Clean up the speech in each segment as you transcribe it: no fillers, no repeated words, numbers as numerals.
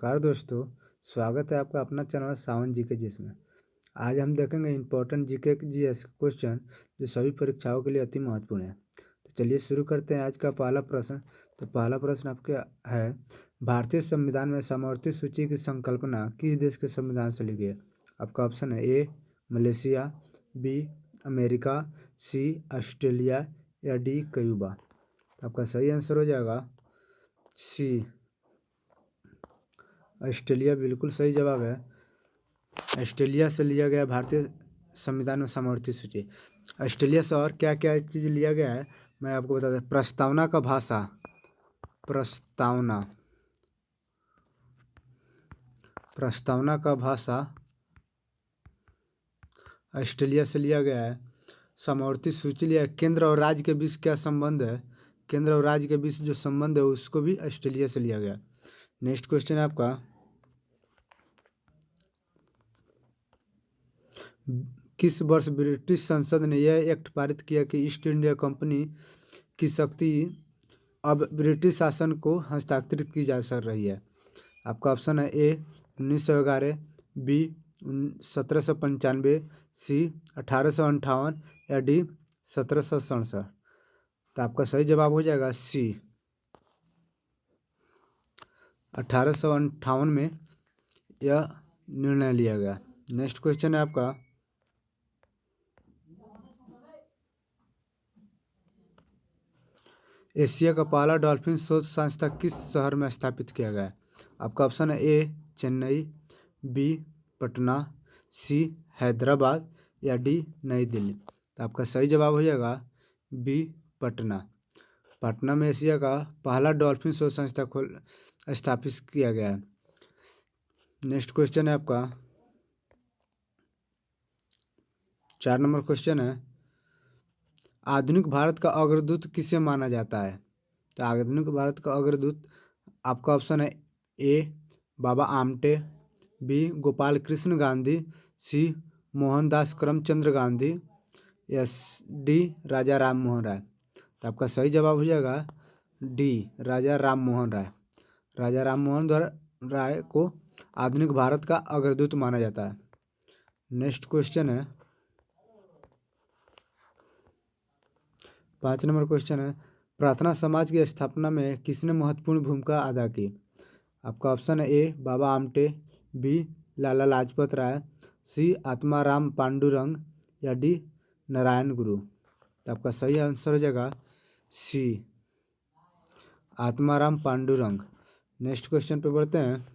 नमस्कार दोस्तों। स्वागत है आपका अपना चैनल सावन जीके जिसमें आज हम देखेंगे इम्पोर्टेंट जीके जीएस क्वेश्चन जो सभी परीक्षाओं के लिए अति महत्वपूर्ण है। तो चलिए शुरू करते हैं आज का पहला प्रश्न। तो पहला प्रश्न आपके है, भारतीय संविधान में समवर्ती सूची की संकल्पना किस देश के संविधान से ली गई है? आपका ऑप्शन है A Malaysia, B America, C Australia या डी क्यूबा। तो आपका सही आंसर हो जाएगा सी ऑस्ट्रेलिया। बिल्कुल सही जवाब है। ऑस्ट्रेलिया से लिया गया भारतीय संविधान में समवर्ती सूची। ऑस्ट्रेलिया से और क्या क्या चीज़ लिया गया है मैं आपको बता दें। प्रस्तावना का भाषा, प्रस्तावना का भाषा ऑस्ट्रेलिया से लिया गया है। समवर्ती सूची लिया है। केंद्र और राज्य के बीच क्या संबंध है, केंद्र और राज्य के बीच जो संबंध है उसको भी ऑस्ट्रेलिया से लिया गया। नेक्स्ट क्वेश्चन है आपका, किस वर्ष ब्रिटिश संसद ने यह एक्ट पारित किया कि ईस्ट इंडिया कंपनी की शक्ति अब ब्रिटिश शासन को हस्तांतरित की जा सक रही है? आपका ऑप्शन है ए 1911, बी 1795, सी 1858 या डी 1767। तो आपका सही जवाब हो जाएगा सी 1858 में यह निर्णय लिया गया। नेक्स्ट क्वेश्चन है आपका, एशिया का पहला डॉल्फिन शोध संस्था किस शहर में स्थापित किया गया है? आपका ऑप्शन है ए चेन्नई, बी पटना, सी हैदराबाद या डी नई दिल्ली। तो आपका सही जवाब हो जाएगा बी पटना। पटना में एशिया का पहला डॉल्फिन शोध संस्था स्थापित किया गया है। नेक्स्ट क्वेश्चन है आपका 4 नंबर क्वेश्चन है, आधुनिक भारत का अग्रदूत किसे माना जाता है? तो आधुनिक भारत का अग्रदूत आपका ऑप्शन है ए बाबा आमटे, बी गोपाल कृष्ण गांधी, सी मोहनदास करमचंद्र गांधी या डी राजा राम मोहन राय। तो आपका सही जवाब हो जाएगा डी राजा राम मोहन राय। राजा राम मोहन राय को आधुनिक भारत का अग्रदूत माना जाता है। नेक्स्ट क्वेश्चन है 5 नंबर क्वेश्चन है, प्रार्थना समाज की स्थापना में किसने महत्वपूर्ण भूमिका अदा की? आपका ऑप्शन है ए बाबा आमटे, बी लाला लाजपत राय, सी आत्माराम पांडुरंग या डी नारायण गुरु। तो आपका सही आंसर हो जाएगा सी आत्माराम पांडुरंग। नेक्स्ट क्वेश्चन पे बढ़ते हैं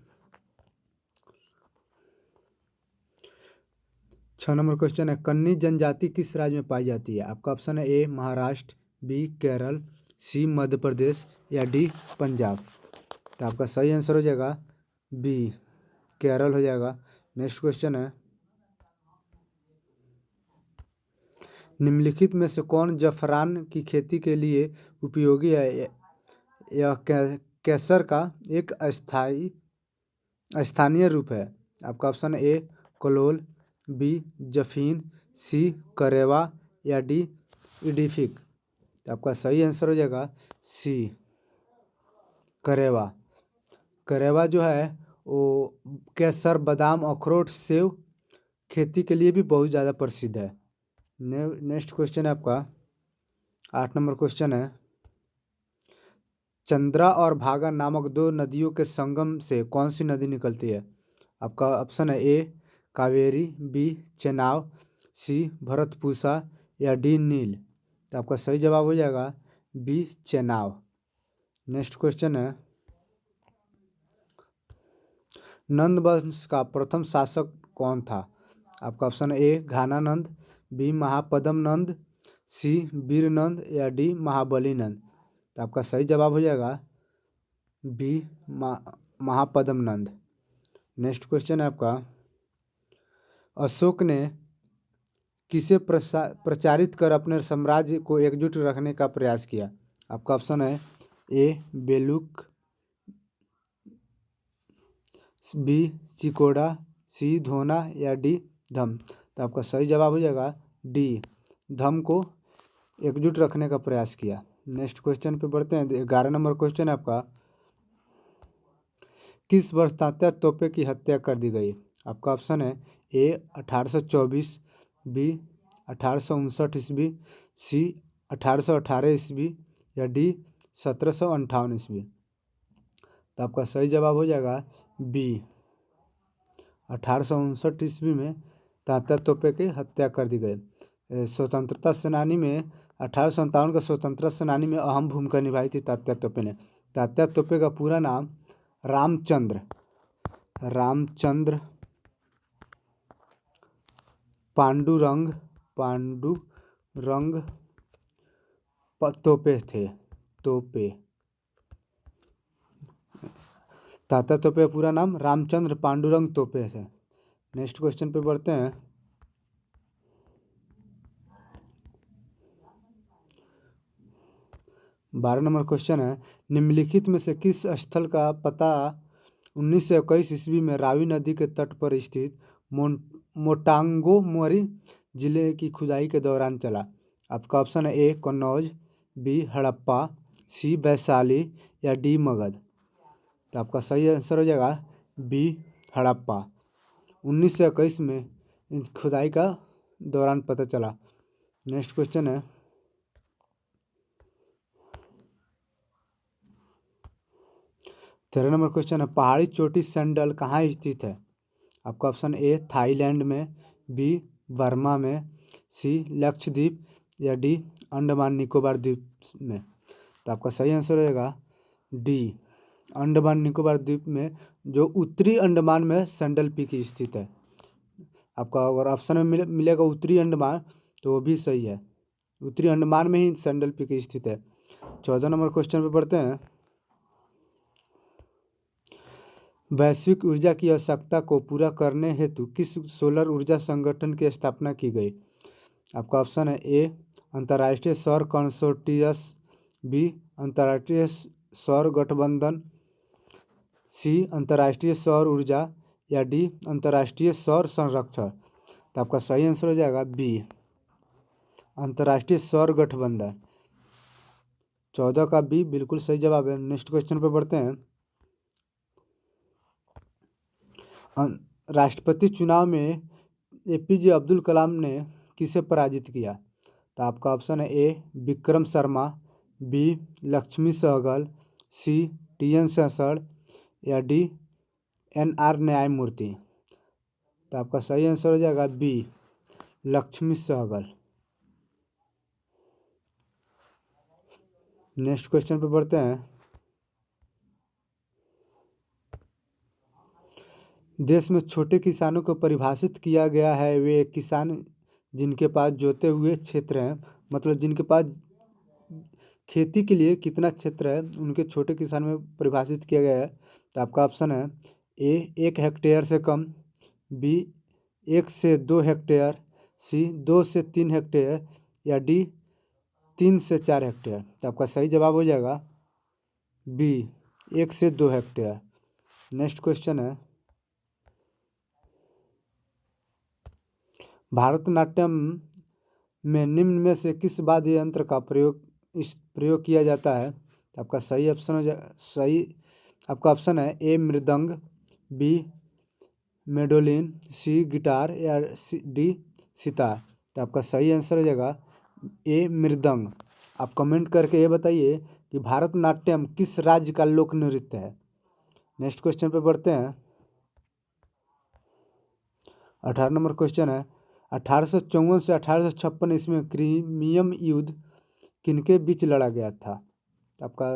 6 नंबर क्वेश्चन है, कन्नी जनजाति किस राज्य में पाई जाती है? आपका ऑप्शन है ए महाराष्ट्र, बी केरल, सी मध्य प्रदेश या डी पंजाब। तो आपका सही आंसर हो जाएगा बी केरल हो जाएगा। नेक्स्ट क्वेश्चन है, निम्नलिखित में से कौन जफरान की खेती के लिए उपयोगी है? यह केसर का एक स्थानीय रूप है। आपका ऑप्शन है ए कलोल, बी जफीन, सी करेवा या डी इडिफिक। तो आपका सही आंसर हो जाएगा सी करेवा। करेवा जो है वो केसर, बादाम, अखरोट, सेव खेती के लिए भी बहुत ज़्यादा प्रसिद्ध है। नेक्स्ट क्वेश्चन है आपका 8 नंबर क्वेश्चन है, चंद्रा और भागा नामक दो नदियों के संगम से कौन सी नदी निकलती है? आपका ऑप्शन है ए कावेरी, बी चेनाब, सी भरतपूसा या डी नील। तो आपका सही जवाब हो जाएगा बी चेनाब। नेक्स्ट क्वेश्चन है, नंद वंश का प्रथम शासक कौन था? आपका ऑप्शन है ए घानानंद, बी महापद्म नंद, सी वीर नंद या डी महाबली नंद। तो आपका सही जवाब हो जाएगा बी महापद्म नंद। नेक्स्ट क्वेश्चन है आपका, अशोक ने किसे प्रचारित कर अपने साम्राज्य को एकजुट रखने का प्रयास किया? आपका ऑप्शन है ए बेलुक, बी चिकोड़ा, सी धोना या डी धम। तो आपका सही जवाब हो जाएगा डी धम को एकजुट रखने का प्रयास किया। नेक्स्ट क्वेश्चन पे बढ़ते हैं 11 नंबर क्वेश्चन है आपका, किस वर्ष तात्या तोपे की हत्या कर दी गई? आपका ऑप्शन है ए 1824, बी 1859 ईस्वी, सी 1818 ईस्वी या डी 1758 ईस्वी। तो आपका सही जवाब हो जाएगा बी 1859 ईस्वी में तात्या तोपे की हत्या कर दी गई। स्वतंत्रता सेनानी में 1857 का स्वतंत्रता सेनानी में अहम भूमिका निभाई थी तात्या तोपे ने। तात्या तोपे का पूरा नाम रामचंद्र पांडुरंग तोपे थे। तात्या तोपे का पूरा नाम रामचंद्र पांडुरंग तोपे है। नेक्स्ट क्वेश्चन पे बढ़ते हैं। बारह नंबर क्वेश्चन है, निम्नलिखित में से किस स्थल का पता 1921 ईस्वी में रावी नदी के तट पर स्थित मोटांगोमरी जिले की खुदाई के दौरान चला? आपका ऑप्शन है ए कन्नौज, बी हड़प्पा, सी वैशाली या डी मगध। तो आपका सही आंसर हो जाएगा बी हड़प्पा। 1921 में खुदाई का दौरान पता चला। नेक्स्ट क्वेश्चन है, तेरह नंबर क्वेश्चन है, पहाड़ी चोटी सैंडल कहाँ स्थित है? आपका ऑप्शन ए थाईलैंड में, बी बर्मा में, सी लक्षद्वीप या डी अंडमान निकोबार द्वीप में। तो आपका सही आंसर रहेगा डी अंडमान निकोबार द्वीप में, जो उत्तरी अंडमान में सैंडल पीक स्थित है। आपका अगर ऑप्शन में मिलेगा उत्तरी अंडमान तो वो भी सही है। उत्तरी अंडमान में ही सैंडल पीक स्थित है। 14 नंबर क्वेश्चन पे पढ़ते हैं। वैश्विक ऊर्जा की आवश्यकता को पूरा करने हेतु किस सोलर ऊर्जा संगठन की स्थापना की गई? आपका ऑप्शन है ए अंतर्राष्ट्रीय सौर कंसोर्टियम, बी अंतर्राष्ट्रीय सौर गठबंधन, सी अंतर्राष्ट्रीय सौर ऊर्जा या डी अंतर्राष्ट्रीय सौर संरक्षण। तो आपका सही आंसर हो जाएगा बी अंतर्राष्ट्रीय सौर गठबंधन। 14 का बी बिल्कुल सही जवाब है। नेक्स्ट क्वेश्चन पे बढ़ते हैं। राष्ट्रपति चुनाव में एपीजे अब्दुल कलाम ने किसे पराजित किया? तो आपका ऑप्शन है ए विक्रम शर्मा, बी लक्ष्मी सहगल, सी टीएन शेषड़ या डी एनआर न्यायमूर्ति। तो आपका सही आंसर हो जाएगा B Lakshmi Sahgal. Next question पे बढ़ते हैं। देश में छोटे किसानों को परिभाषित किया गया है, वे किसान जिनके पास जोते हुए क्षेत्र हैं, मतलब जिनके पास खेती के लिए कितना क्षेत्र है उनके छोटे किसान में परिभाषित किया गया है। तो आपका ऑप्शन है ए 1 हेक्टेयर से कम, बी 1 से 2 हेक्टेयर, सी 2 से 3 हेक्टेयर या डी 3 से 4 हेक्टेयर। तो आपका सही जवाब हो जाएगा बी 1 से 2 हेक्टेयर। नेक्स्ट क्वेश्चन है, भारतनाट्यम में निम्न में से किस वाद्य यंत्र का प्रयोग किया जाता है? आपका सही आपका ऑप्शन है ए मृदंग, बी मेडोलिन, सी गिटार या डी सितार। तो आपका सही आंसर हो जाएगा ए मृदंग। आप कमेंट करके ये बताइए कि भारतनाट्यम किस राज्य का लोक नृत्य है। नेक्स्ट क्वेश्चन पे बढ़ते हैं। 18 नंबर क्वेश्चन है, 1854 से 1856 ईस्वी में क्रीमियम युद्ध किनके बीच लड़ा गया था? आपका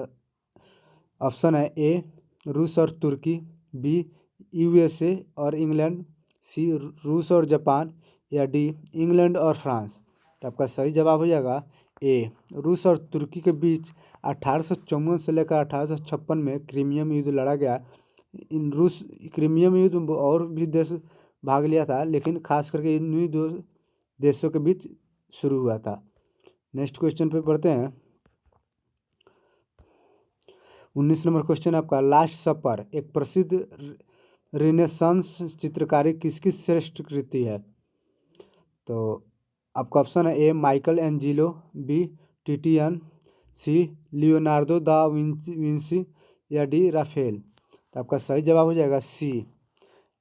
ऑप्शन है ए रूस और तुर्की, बी यूएसए और इंग्लैंड, सी रूस और जापान या डी इंग्लैंड और फ्रांस। तो आपका सही जवाब हो जाएगा ए रूस और तुर्की के बीच 1854 से लेकर 1856 में क्रीमियम युद्ध लड़ा गया। इन रूस क्रीमियम युद्ध में और भी देश भाग लिया था, लेकिन खास करके इन दो देशों के बीच शुरू हुआ था। नेक्स्ट क्वेश्चन पे पढ़ते हैं। 19 नंबर क्वेश्चन आपका, लास्ट सपर एक प्रसिद्ध रिनेसांस चित्रकारी किसकी श्रेष्ठ कृति है? तो आपका ऑप्शन है A Michelangelo, B Titian, C Leonardo da Vinci या डी राफेल। तो आपका सही जवाब हो जाएगा C,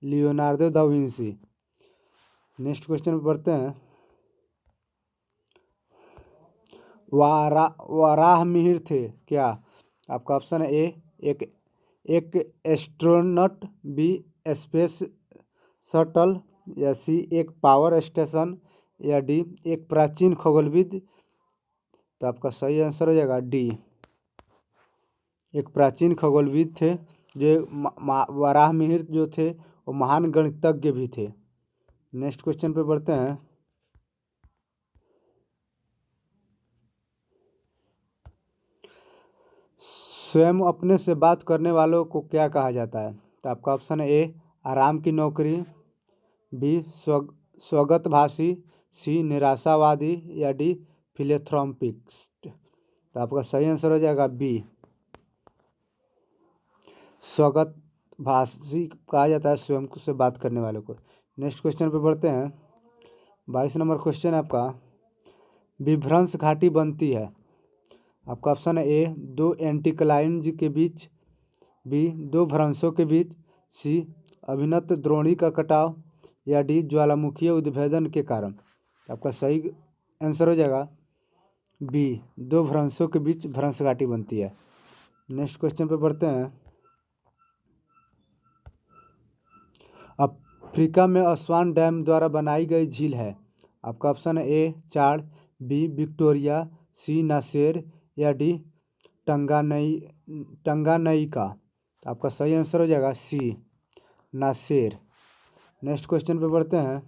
Leonardo da Vinci. Next question पे बढ़ते हैं। वाराह मिहिर थे क्या? आपका ऑप्शन है ए एक एक एस्ट्रोनॉट, बी स्पेस शटल, या सी एक पावर स्टेशन, या डी एक प्राचीन खगोलविद। तो आपका सही आंसर हो जाएगा डी, एक प्राचीन खगोलविद थे जो वराह मिहिर जो थे वो महान गणितज्ञ भी थे। नेक्स्ट क्वेश्चन पे बढ़ते हैं। स्वयं अपने से बात करने वालों को क्या कहा जाता है? तो आपका ऑप्शन है ए आराम की नौकरी, बी स्वगतभाषी, सी निराशावादी, या डी फिलेंथ्रोपिस्ट। तो आपका सही आंसर हो जाएगा बी, स्वगतभाषी कहा जाता है स्वयं से बात करने वालों को। नेक्स्ट क्वेश्चन पे बढ़ते हैं। 22 नंबर क्वेश्चन है आपका, विभ्रंश घाटी बनती है। आपका ऑप्शन है ए दो एंटीक्लाइंज के बीच, बी दो भ्रंशों के बीच, सी अभिन्त द्रोणी का कटाव, या डी ज्वालामुखीय उद्भेदन के कारण। आपका सही आंसर हो जाएगा बी, दो भ्रंशों के बीच भ्रंश घाटी बनती है। नेक्स्ट क्वेश्चन पे बढ़ते हैं। अफ्रीका में अस्वान डैम द्वारा बनाई गई झील है। आपका ऑप्शन है ए चाड़, बी विक्टोरिया, सी नासेर, या डी टंगानई का। आपका सही आंसर हो जाएगा सी, नासेर। नेक्स्ट क्वेश्चन पे बढ़ते हैं।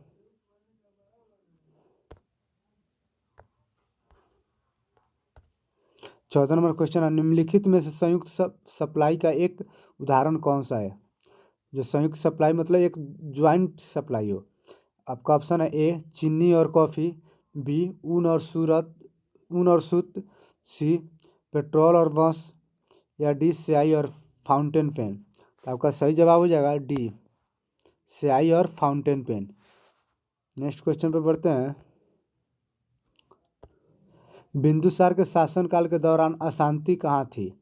चौथा नंबर क्वेश्चन है, निम्नलिखित में से संयुक्त सप्लाई का एक उदाहरण कौन सा है? जो संयुक्त सप्लाई मतलब एक ज्वाइंट सप्लाई हो। आपका ऑप्शन है ए चीनी और कॉफ़ी, बी ऊन और सूत, सी पेट्रोल और बांस, या डी स्याही और फाउंटेन पेन। तो आपका सही जवाब हो जाएगा डी, स्याही और फाउंटेन पेन। नेक्स्ट क्वेश्चन पे बढ़ते हैं। बिंदुसार के शासनकाल के दौरान अशांति कहाँ थी?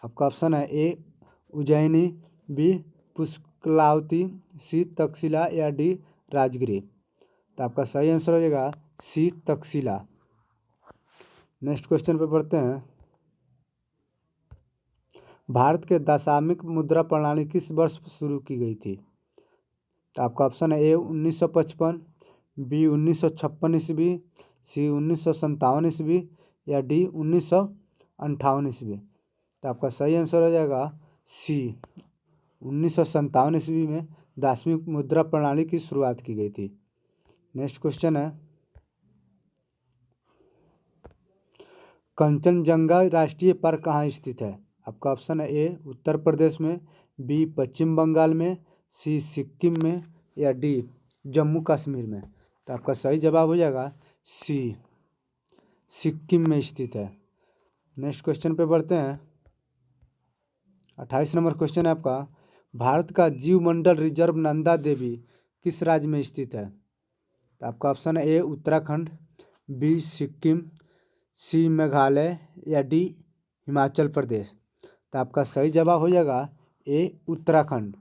आपका ऑप्शन है ए उज्जैनी, बी पुष्कलावती, सी तक्षशिला, या डी राजगिरी। तो आपका सही आंसर हो जाएगा सी तक्षशिला। नेक्स्ट क्वेश्चन पे बढ़ते हैं। भारत के दशामिक मुद्रा प्रणाली किस वर्ष शुरू की गई थी? तो आपका ऑप्शन है ए 1955, बी 1956 ईस्वी, सी 1957 ईस्वी, या डी 1958 ईस्वी। तो आपका सही आंसर हो जाएगा सी, 1957 ईस्वी में दशमिक मुद्रा प्रणाली की शुरुआत की गई थी। नेक्स्ट क्वेश्चन है, कंचनजंगा राष्ट्रीय पार्क कहाँ स्थित है? आपका ऑप्शन है ए उत्तर प्रदेश में, बी पश्चिम बंगाल में, सी सिक्किम में, या डी जम्मू कश्मीर में। तो आपका सही जवाब हो जाएगा सी, सिक्किम में स्थित है। नेक्स्ट क्वेश्चन पे बढ़ते हैं। 28 नंबर क्वेश्चन है आपका, भारत का जीवमंडल रिजर्व नंदा देवी किस राज्य में स्थित है? तो आपका ऑप्शन है ए उत्तराखंड, बी सिक्किम, सी मेघालय, या डी हिमाचल प्रदेश। तो आपका सही जवाब हो जाएगा ए उत्तराखंड।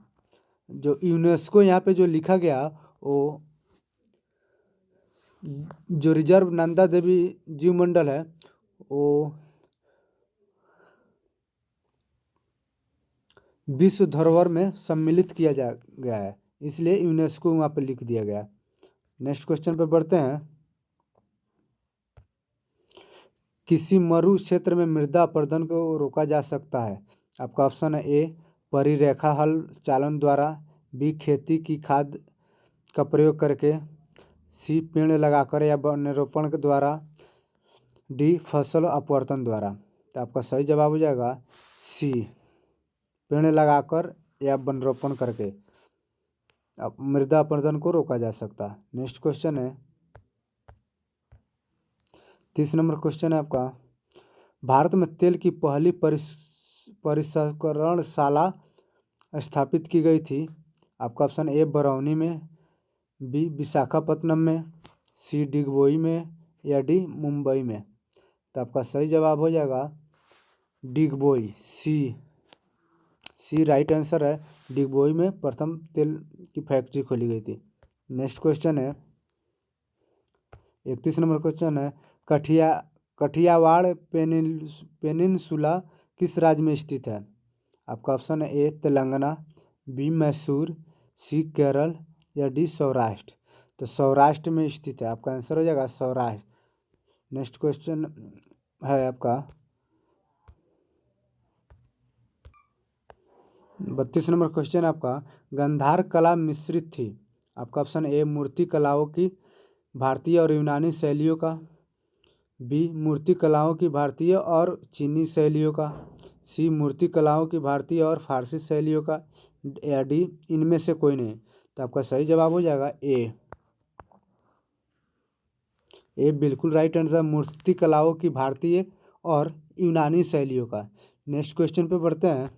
जो यूनेस्को यहाँ पे जो लिखा गया वो जो रिजर्व नंदा देवी जीवमंडल है वो विश्व धरोहर में सम्मिलित किया जा गया है, इसलिए यूनेस्को वहाँ पे लिख दिया गया। नेक्स्ट क्वेश्चन पे बढ़ते हैं। किसी मरु क्षेत्र में मृदा अपरदन को रोका जा सकता है। आपका ऑप्शन है ए परिरेखा हल चालन द्वारा, बी खेती की खाद का प्रयोग करके, सी पेड़ लगाकर या वनरोपण के द्वारा, डी फसल अपवर्तन द्वारा। तो आपका सही जवाब हो जाएगा सी, पेड़ लगाकर या वनरोपण करके अब मृदा अपरदन को रोका जा सकता है। नेक्स्ट क्वेश्चन है 30 नंबर क्वेश्चन है आपका, भारत में तेल की पहली परिसंस्करणशाला स्थापित की गई थी। आपका ऑप्शन ए बरौनी में, बी विशाखापत्तनम में, सी डिगबोई में, या डी मुंबई में। तो आपका सही जवाब हो जाएगा डिगबोई, सी, सी राइट आंसर है। डिगबोई में प्रथम तेल की फैक्ट्री खोली गई थी। नेक्स्ट क्वेश्चन है 31 नंबर क्वेश्चन है कठियावाड़ पेनिनसुला किस राज्य में स्थित है? आपका ऑप्शन है ए तेलंगाना, बी मैसूर, सी केरल या डी सौराष्ट्र। तो सौराष्ट्र में स्थित है, आपका आंसर हो जाएगा सौराष्ट्र। नेक्स्ट क्वेश्चन है आपका 32 नंबर क्वेश्चन आपका गंधार कला मिश्रित थी। आपका ऑप्शन ए मूर्ति कलाओं की भारतीय और यूनानी शैलियों का, बी मूर्ति कलाओं की भारतीय और चीनी शैलियों का, सी मूर्ति कलाओं की भारतीय और फारसी शैलियों का, या डी इनमें से कोई नहीं। तो आपका सही जवाब हो जाएगा ए बिल्कुल राइट आंसर, मूर्ति कलाओं की भारतीय और यूनानी शैलियों का। नेक्स्ट क्वेश्चन पे बढ़ते हैं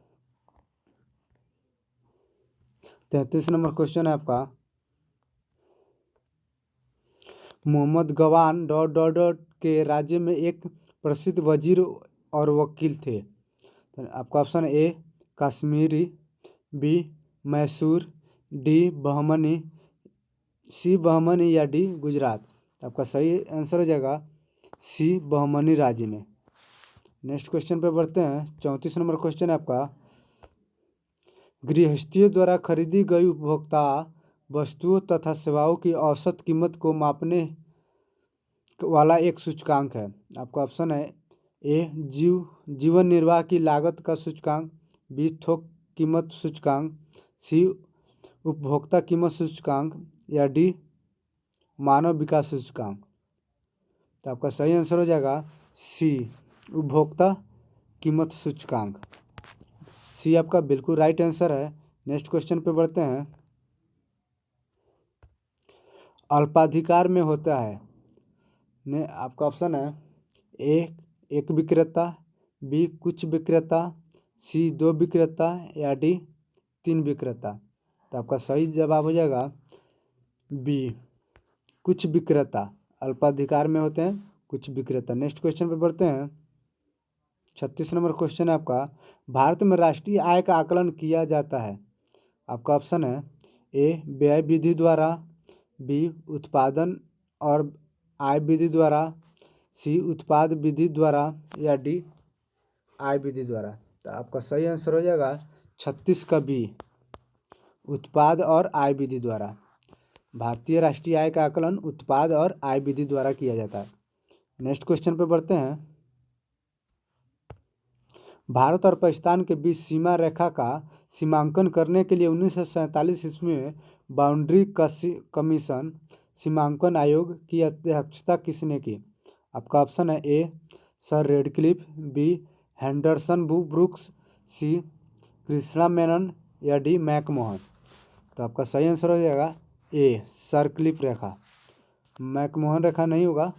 33 नंबर क्वेश्चन है आपका मोहम्मद गवान डॉट डॉट डॉट के राज्य में एक प्रसिद्ध वजीर और वकील थे। तो आपका option A Kashmiri, B Mysore, D Bahmani, C Bahmani या डी गुजरात। आपका सही आंसर हो जाएगा सी बहमनी राज्य में। नेक्स्ट क्वेश्चन पे बढ़ते हैं 34 नंबर क्वेश्चन है आपका गृहस्थियों द्वारा खरीदी गई उपभोक्ता वस्तुओं तथा सेवाओं की औसत कीमत को मापने वाला एक सूचकांक है। आपका ऑप्शन है ए जीवन निर्वाह की लागत का सूचकांक, बी थोक कीमत सूचकांक, सी उपभोक्ता कीमत सूचकांक या डी मानव विकास सूचकांक। तो आपका सही आंसर हो जाएगा सी उपभोक्ता कीमत सूचकांक। सी आपका बिल्कुल राइट आंसर है। नेक्स्ट क्वेश्चन पे बढ़ते हैं अल्पाधिकार में होता है ने आपका ऑप्शन है ए एक विक्रेता, बी कुछ विक्रेता, सी दो विक्रेता या डी तीन विक्रेता। तो आपका सही जवाब हो जाएगा बी कुछ विक्रेता। अल्पाधिकार में होते हैं कुछ विक्रेता। नेक्स्ट क्वेश्चन पे बढ़ते हैं 36 नंबर क्वेश्चन है आपका भारत में राष्ट्रीय आय का आकलन किया जाता है। आपका ऑप्शन है ए व्यय विधि द्वारा, बी उत्पादन और आय विधि द्वारा, सी उत्पाद विधि द्वारा या डी आय विधि द्वारा। तो आपका सही आंसर हो जाएगा 36 का बी उत्पाद और आय विधि द्वारा। भारतीय राष्ट्रीय आय का आकलन उत्पाद और आय विधि द्वारा किया जाता है। नेक्स्ट क्वेश्चन पे बढ़ते हैं भारत और पाकिस्तान के बीच सीमा रेखा का सीमांकन करने के लिए 1947 ईस्वी में बाउंड्री कमीशन सीमांकन आयोग की अध्यक्षता किसने की? आपका ऑप्शन है A sir Radcliffe, B Henderson Brooks, C Krishna Menon या डी मैकमोहन। तो आपका सही आंसर हो जाएगा ए सरक्लिफ रेखा। मैकमोहन रेखा नहीं होगा।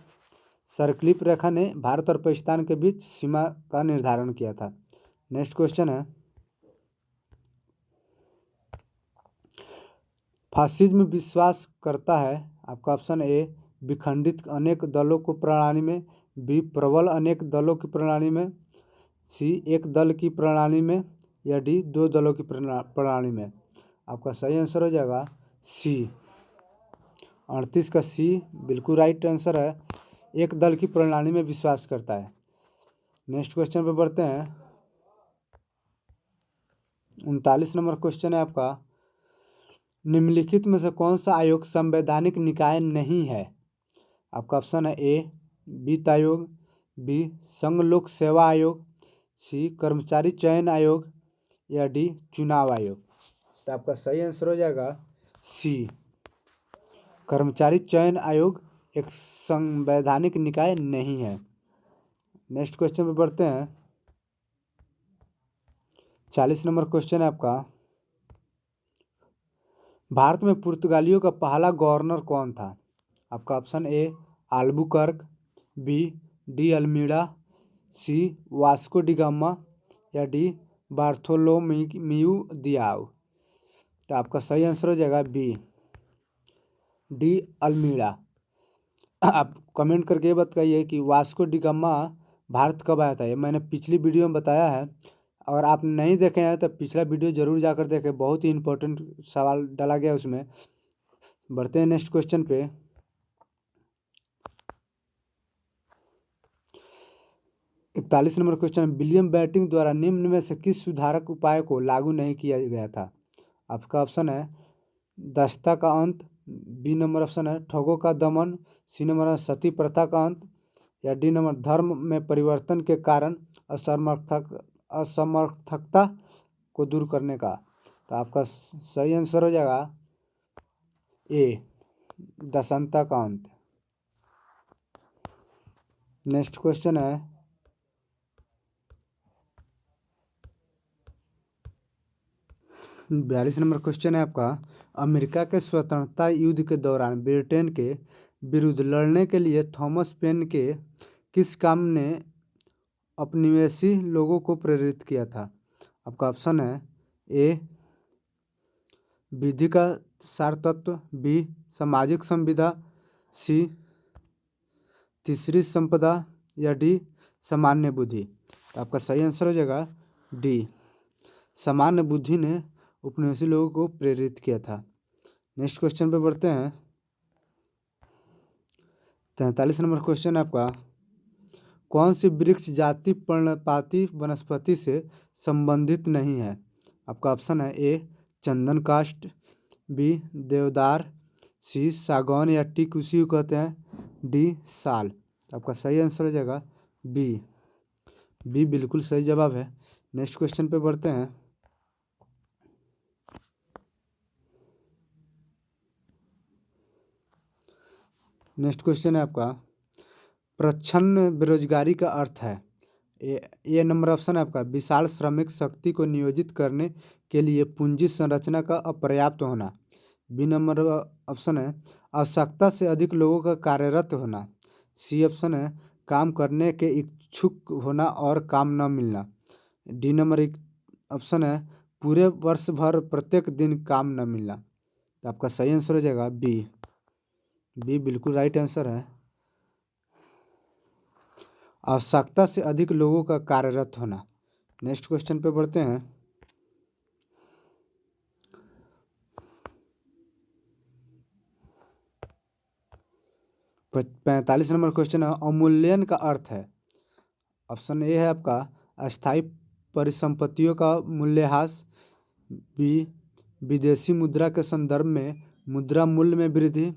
सरक्लिफ रेखा ने भारत और पाकिस्तान के बीच सीमा का निर्धारण किया था। नेक्स्ट क्वेश्चन है फासिज्म विश्वास करता है। आपका ऑप्शन ए विखंडित अनेक दलों को प्रणाली में, बी प्रबल अनेक दलों की प्रणाली में, सी एक दल की प्रणाली में या डी दो दलों की प्रणाली में। आपका सही आंसर हो जाएगा सी 38 का सी बिल्कुल राइट आंसर है। एक दल की प्रणाली में विश्वास करता है। नेक्स्ट क्वेश्चन पे बढ़ते हैं 39 नंबर क्वेश्चन है आपका निम्नलिखित में से कौन सा आयोग संवैधानिक निकाय नहीं है? आपका ऑप्शन है ए वित्त आयोग, बी संघ लोक सेवा आयोग, सी कर्मचारी चयन आयोग या डी चुनाव आयोग। तो आपका सही आंसर हो जाएगा सी कर्मचारी चयन आयोग एक संवैधानिक निकाय नहीं है। नेक्स्ट क्वेश्चन पे बढ़ते हैं 40 नंबर क्वेश्चन है आपका भारत में पुर्तगालियों का पहला गवर्नर कौन था? आपका option A Albuquerque, B de Almeida, C Vasco da Gama या डी बार्थोलोम्यू दियाओ। तो आपका सही आंसर हो जाएगा बी डी अल्मीडा। आप कमेंट करके ये बताइए कि वास्को डी गामा भारत कब आया था? ये मैंने पिछली वीडियो में बताया है। अगर आप नहीं देखे हैं तो पिछला वीडियो जरूर जाकर देखें, बहुत ही इम्पोर्टेंट सवाल डाला गया उसमें। बढ़ते हैं नेक्स्ट क्वेश्चन पे। 41 नंबर क्वेश्चन, विलियम बेंटिक द्वारा निम्न में से किस सुधारक उपाय को लागू नहीं किया गया था? आपका ऑप्शन है दस्ता का अंत, बी नंबर ऑप्शन है ठगों का दमन, सी नंबर है सती प्रथा का अंत, या डी नंबर धर्म में परिवर्तन के कारण असमर्थकता को दूर करने का। तो आपका सही आंसर हो जाएगा ए, दशंता का अंत। नेक्स्ट क्वेश्चन है 42 नंबर क्वेश्चन है आपका, अमेरिका के स्वतंत्रता युद्ध के दौरान ब्रिटेन के विरुद्ध लड़ने के लिए थॉमस पेन के किस काम ने उपनिवेशी लोगों को प्रेरित किया था? आपका ऑप्शन है ए, विधि का सार तत्व, बी, सामाजिक संविदा, सी, तीसरी संपदा, या डी, सामान्य बुद्धि। तो आपका सही आंसर हो जाएगा डी, सामान्य बुद्धि ने उपनिवेशी लोगों को प्रेरित किया था। नेक्स्ट क्वेश्चन पे बढ़ते हैं। 43 नंबर क्वेश्चन है आपका, कौन सी वृक्ष जाति पर्णपाती वनस्पति से संबंधित नहीं है? आपका ऑप्शन है ए, चंदन काष्ठ, बी, देवदार, सी, सागौन या टीक उसी को कहते हैं, डी, साल। आपका सही आंसर हो जाएगा बी, बी बिल्कुल सही जवाब है। नेक्स्ट क्वेश्चन पे बढ़ते हैं। नेक्स्ट क्वेश्चन है आपका, प्रच्छन्न बेरोजगारी का अर्थ है? ए नंबर ऑप्शन है आपका विशाल श्रमिक शक्ति को नियोजित करने के लिए पूंजी संरचना का अपर्याप्त होना, बी नंबर ऑप्शन है आवश्यकता से अधिक लोगों का कार्यरत होना, सी ऑप्शन है काम करने के इच्छुक होना और काम न मिलना, डी नंबर ऑप्शन है पूरे वर्ष भर प्रत्येक दिन काम न मिलना। तो आपका सही आंसर हो जाएगा बी, बी बिल्कुल राइट आंसर है, आवश्यकता से अधिक लोगों का कार्यरत होना। नेक्स्ट क्वेश्चन पे बढ़ते हैं। 45 नंबर क्वेश्चन है, अवमूल्यन का अर्थ है? ऑप्शन ए है आपका अस्थायी परिसंपत्तियों का मूल्यह्रास, बी, विदेशी मुद्रा के संदर्भ में मुद्रा मूल्य में वृद्धि,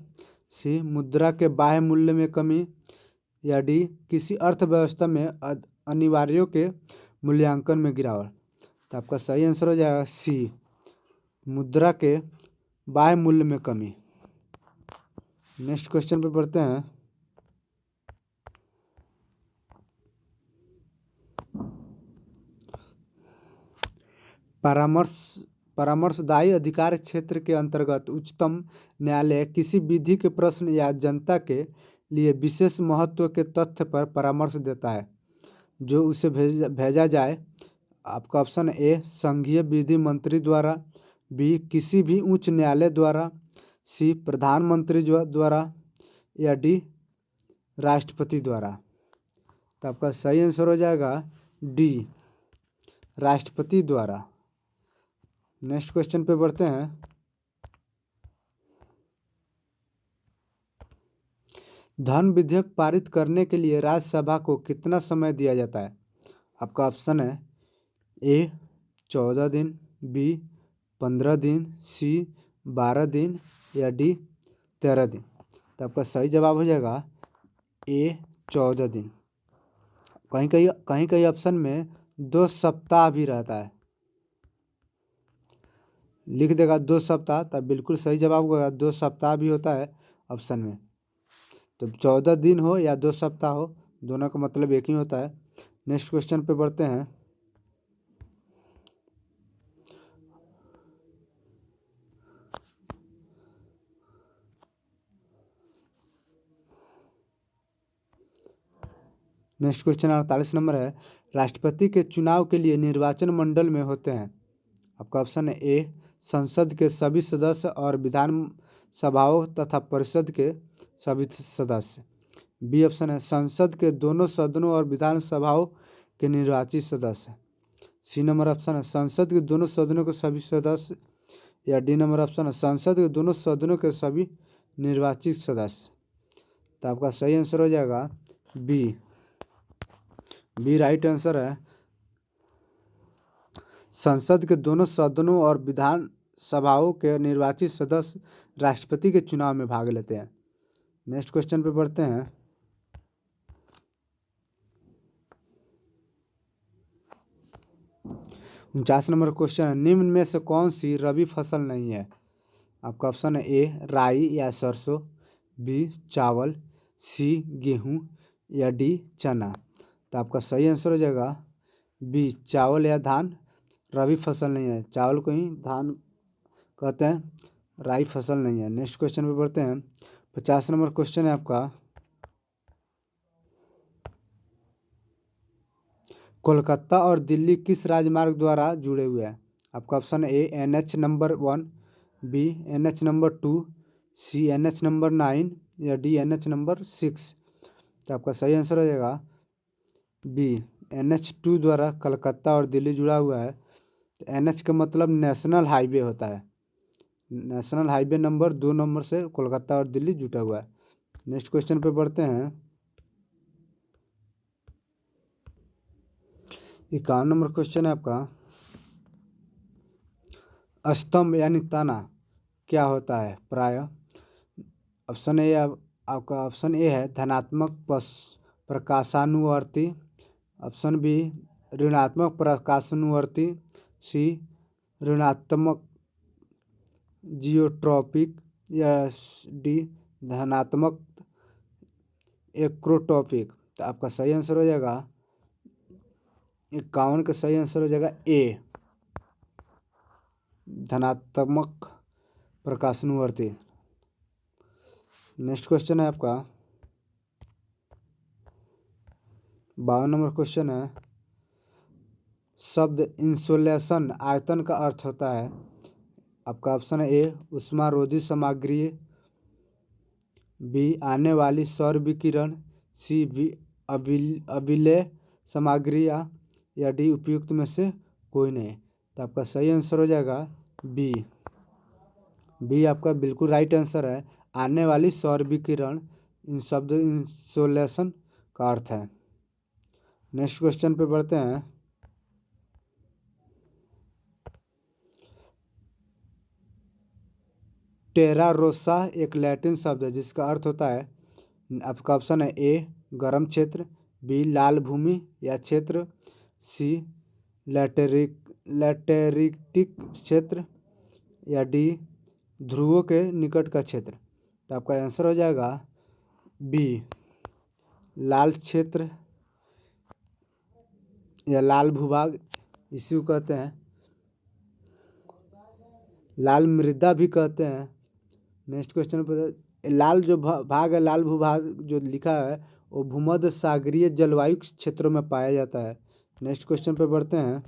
सी, मुद्रा के बाह्य मूल्य में कमी, या डी, किसी अर्थव्यवस्था में अनिवार्यों के मूल्यांकन में गिरावट। तो आपका सही आंसर हो जाएगा सी, मुद्रा के बाह्य मूल्य में कमी। नेक्स्ट क्वेश्चन पे बढ़ते हैं। परामर्शदायी अधिकार क्षेत्र के अंतर्गत उच्चतम न्यायालय किसी विधि के प्रश्न या जनता के लिए विशेष महत्व के तथ्य पर परामर्श देता है जो उसे भेजा जाए। आपका ऑप्शन ए, संघीय विधि मंत्री द्वारा, बी, किसी भी उच्च न्यायालय द्वारा, सी, प्रधानमंत्री द्वारा, या डी, राष्ट्रपति द्वारा। तो आपका सही आंसर हो जाएगा डी, राष्ट्रपति द्वारा। नेक्स्ट क्वेश्चन पे बढ़ते हैं। धन विधेयक पारित करने के लिए राज्यसभा को कितना समय दिया जाता है? आपका ऑप्शन है ए, 14 दिन, बी, 15 दिन, सी, 12 दिन, या डी, 13 दिन। तो आपका सही जवाब हो जाएगा ए, 14 दिन। कहीं कहीं ऑप्शन में 2 सप्ताह भी रहता है, लिख देगा 2 सप्ताह, तब बिल्कुल सही जवाब होगा 2 सप्ताह भी होता है ऑप्शन में। तो 14 दिन हो या 2 सप्ताह हो, दोनों का मतलब एक ही होता है। नेक्स्ट क्वेश्चन पे बढ़ते हैं। नेक्स्ट क्वेश्चन 48 नंबर है, राष्ट्रपति के चुनाव के लिए निर्वाचन मंडल में होते हैं? आपका ऑप्शन है ए, संसद के सभी सदस्य और विधान सभाओं तथा परिषद के सभी सदस्य, बी ऑप्शन है संसद के दोनों सदनों और विधान सभाओं के निर्वाचित सदस्य, सी नंबर ऑप्शन है संसद के दोनों सदनों के सभी सदस्य, या डी नंबर ऑप्शन है संसद के दोनों सदनों के सभी निर्वाचित सदस्य। तो आपका सही आंसर हो जाएगा बी। बी राइट आंसर है। संसद के दोनों सदनों और विधान सभाओं के निर्वाचित सदस्य राष्ट्रपति के चुनाव में भाग लेते हैं। नेक्स्ट क्वेश्चन पे बढ़ते हैं। उनचास नंबर क्वेश्चन है निम्न में से कौन सी रबी फसल नहीं है। आपका ऑप्शन है ए राई या सरसों, बी चावल, सी गेहूं, या डी चना। तो आपका सही आंसर हो जाएगा बी चावल या धान रबी फसल नहीं है। चावल को ही धान कहते हैं, राई फसल नहीं है। नेक्स्ट क्वेश्चन पे बढ़ते हैं। 50 नंबर क्वेश्चन है आपका कोलकाता और दिल्ली किस राजमार्ग द्वारा जुड़े हुए हैं। आपका option A NH number 1, B NH number 2, C NH number 9, या डी NH नंबर 6। तो आपका सही आंसर हो जाएगा बी NH2 द्वारा कलकत्ता और दिल्ली जुड़ा हुआ है। तो NH का मतलब नेशनल हाईवे होता है। नेशनल हाईवे नंबर 2 नंबर से कोलकाता और दिल्ली जुटा हुआ है। नेक्स्ट क्वेश्चन पे बढ़ते हैं। 51 नंबर क्वेश्चन है आपका स्तंभ यानी तना क्या होता है प्राय। ऑप्शन ए आपका ऑप्शन ए है धनात्मक प्रकाशानुवर्ती, ऑप्शन बी ऋणात्मक प्रकाशानुवर्ती, सी ऋणात्मक जियोट्रॉपिक, या डी धनात्मक एक्रोटॉपिक। तो आपका सही आंसर हो जाएगा 51 का सही आंसर हो जाएगा ए धनात्मक प्रकाशानुवर्ती। नेक्स्ट क्वेश्चन है आपका 52 नंबर क्वेश्चन है शब्द इंसुलेशन आयतन का अर्थ होता है। आपका ऑप्शन है ए ऊष्मारोधी सामग्री, बी आने वाली सौर विकिरण, सी अभिलय सामग्री, या डी उपयुक्त में से कोई नहीं। तो आपका सही आंसर हो जाएगा बी। बी आपका बिल्कुल राइट आंसर है। आने वाली सौर विकिरण इन शब्द इंसोलेशन का अर्थ है। नेक्स्ट क्वेश्चन पे बढ़ते हैं। टेरा रोसा एक लैटिन शब्द है जिसका अर्थ होता है। आपका ऑप्शन है ए गर्म क्षेत्र, बी लाल भूमि या क्षेत्र, सी लैटेरिटिक क्षेत्र, या डी ध्रुवों के निकट का क्षेत्र। तो आपका आंसर हो जाएगा बी लाल क्षेत्र या लाल भूभाग, इसी को कहते हैं लाल मृदा भी कहते हैं। नेक्स्ट क्वेश्चन पर लाल जो भाग है लाल भूभाग जो लिखा है वो भूमध्य सागरीय जलवायु क्षेत्रों में पाया जाता है। नेक्स्ट क्वेश्चन पे बढ़ते हैं।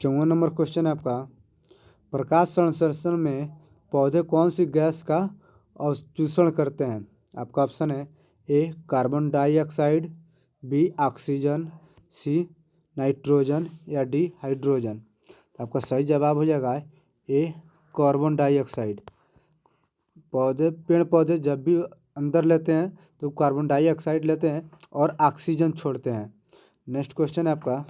54 नंबर क्वेश्चन है आपका प्रकाश संश्लेषण में पौधे कौन सी गैस का अवशोषण करते हैं। आपका ऑप्शन है A carbon dioxide, B oxygen, C nitrogen, या डी हाइड्रोजन। तो आपका सही जवाब हो जाएगा ए कार्बन डाइऑक्साइड। पेड़ पौधे जब भी अंदर लेते हैं तो कार्बन डाइऑक्साइड लेते हैं और ऑक्सीजन छोड़ते हैं। नेक्स्ट क्वेश्चन है आपका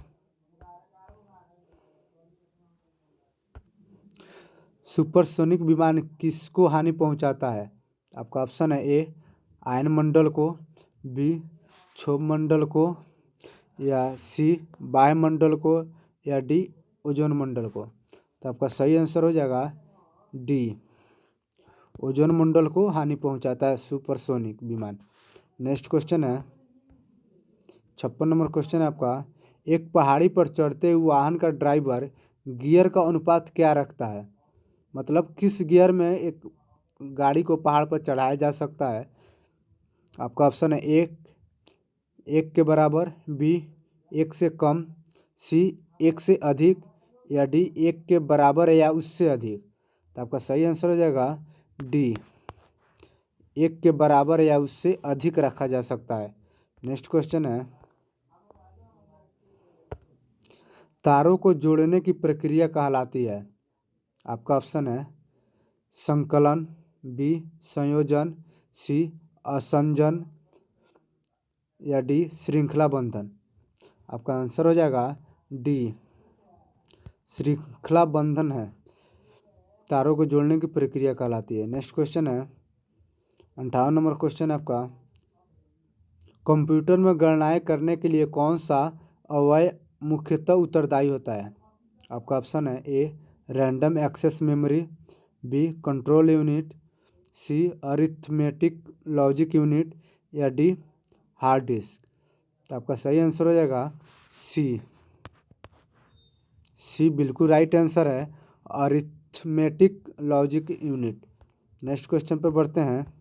सुपरसोनिक विमान किसको हानि पहुंचाता है। आपका ऑप्शन है ए आयनमंडल को, बी क्षोभमंडल को, या सी वायुमंडल को, या डी ओजोन मंडल को। तो आपका सही आंसर हो जाएगा डी ओजोन मंडल को हानि पहुंचाता है सुपरसोनिक विमान। नेक्स्ट क्वेश्चन है 56 नंबर क्वेश्चन है आपका एक पहाड़ी पर चढ़ते हुए वाहन का ड्राइवर गियर का अनुपात क्या रखता है। मतलब किस गियर में एक गाड़ी को पहाड़ पर चढ़ाया जा सकता है। आपका ऑप्शन है एक के बराबर, बी एक से कम, सी एक से अधिक, या डी एक के बराबर या उससे अधिक। तो आपका सही आंसर हो जाएगा डी एक के बराबर या उससे अधिक रखा जा सकता है। नेक्स्ट क्वेश्चन है तारों को जोड़ने की प्रक्रिया कहलाती है? आपका ऑप्शन है संकलन, बी संयोजन, सी असंजन या डी श्रृंखला बंधन। आपका आंसर हो जाएगा डी श्रृंखला बंधन है, तारों को जोड़ने की प्रक्रिया कहलाती है। नेक्स्ट क्वेश्चन है 58 नंबर क्वेश्चन है आपका, कंप्यूटर में गणनाएं करने के लिए कौन सा अवयव मुख्यतः उत्तरदायी होता है? आपका ऑप्शन है A random access memory, B control unit, C arithmetic logic unit या डी हार्ड डिस्क। तो आपका सही आंसर हो जाएगा सी बिल्कुल राइट आंसर है, arithmetic logic unit. Next question पे बढ़ते हैं।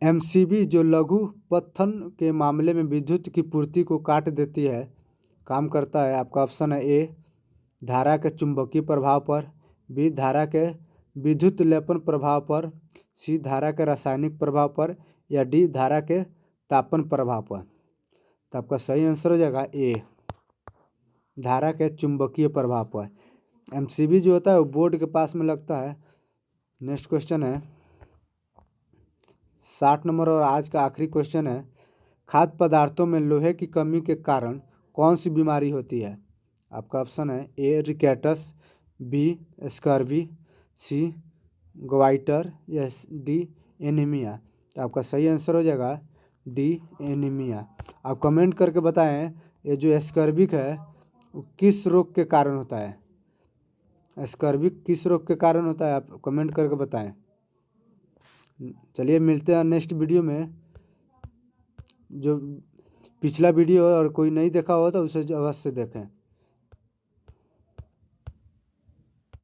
एमसीबी जो लघु पत्थन के मामले में विद्युत की पूर्ति को काट देती है काम करता है? आपका ऑप्शन है ए धारा के चुंबकीय प्रभाव पर, बी धारा के विद्युत लेपन प्रभाव पर, सी धारा के रासायनिक प्रभाव पर या डी धारा के तापन प्रभाव पर। तो आपका सही आंसर हो जाएगा ए धारा के चुंबकीय प्रभाव पर। एमसीबी जो होता है वो बोर्ड के पास में लगता है। नेक्स्ट क्वेश्चन है 60 नंबर और आज का आखिरी क्वेश्चन है, खाद्य पदार्थों में लोहे की कमी के कारण कौन सी बीमारी होती है? आपका ऑप्शन है ए रिकेटस, बी स्कर्वी, सी ग्वाइटर या डी एनीमिया। तो आपका सही आंसर हो जाएगा डी एनीमिया। आप कमेंट करके बताएं ये जो स्कर्विक है वो किस रोग के कारण होता है? स्कर्विक किस रोग के कारण होता है, आप कमेंट करके बताएं। चलिए मिलते हैं नेक्स्ट वीडियो में। जो पिछला वीडियो और कोई नहीं देखा हो तो उसे अवश्य देखें।